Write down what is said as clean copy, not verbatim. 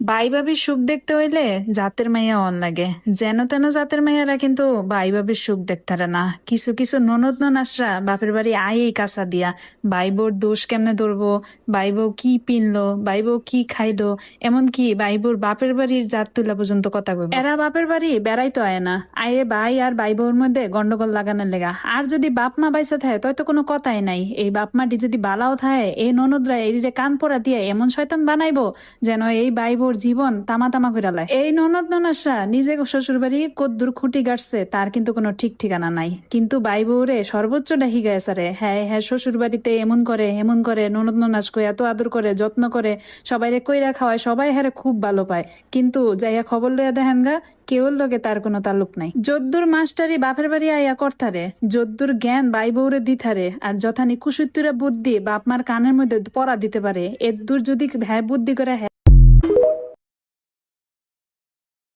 ভাবির সুখ দেখতে হইলে জাতের মাইয়া অন লাগে। যেন তেন জাতের মাইয়ারা কিন্তু ভাবির সুখ দেখতারে না। কিছু কিছু ননদ ননাসরা বাপের বাড়ি আয়েই কাঁচা দিয়া বউর দোষ কেমনে ধরবো, বউ কি পিনলো, বউ কি খাইলো, এমনকি বউর বাপের বাড়ির জাত তুলা পর্যন্ত কথা কইব। এরা বাপের বাড়ি বেড়াইতো আয় না, আয়ে ভাই আর বউর মধ্যে গন্ডগোল লাগানোর লেগা। আর যদি বাপ মা বাইসা থাকে তয় তো কোনো কথাই নাই। এই বাপ মাটি যদি বালাও থাকে, এই ননদরা এরিরে কান পড়া দিয়ে এমন শয়তান বানাইবো যেন এই বাইবোর জীবন তামা তামা করে লাই। এই ননদ ননাসা নিজে শ্বশুর বাড়ি কদ্দুর খুঁটি গাড়ছে তার কিন্তু কোনো ঠিক ঠিকানা নাই, কিন্তু বাইবৌরে সর্বোচ্চটা হিগাইছে রে। হ্যাঁ হ্যাঁ, শ্বশুর বাড়িতে এমন করে ননদ ননাস কই এত আদর করে যত্ন করে, সবাই রে কইরা খাওয়ায়, সবাই হ্যারে খুব ভালো পায়। কিন্তু যাইয়া খবর লইয়া দেখেন গা, কেউর লগে তার কোনো তালুক নাই। যদ্দুর মাস্টারি বাপের বাড়ি আইয়া করতারে, যদ্দুর জ্ঞান বাই বউরে দিথারে, আর যথানি কুসুত্তুরা বুদ্ধি বাপ মার কানের মধ্যে পড়া দিতে পারে, এদ্দুর যদি হ্যাঁ বুদ্ধি করে হ্যাঁ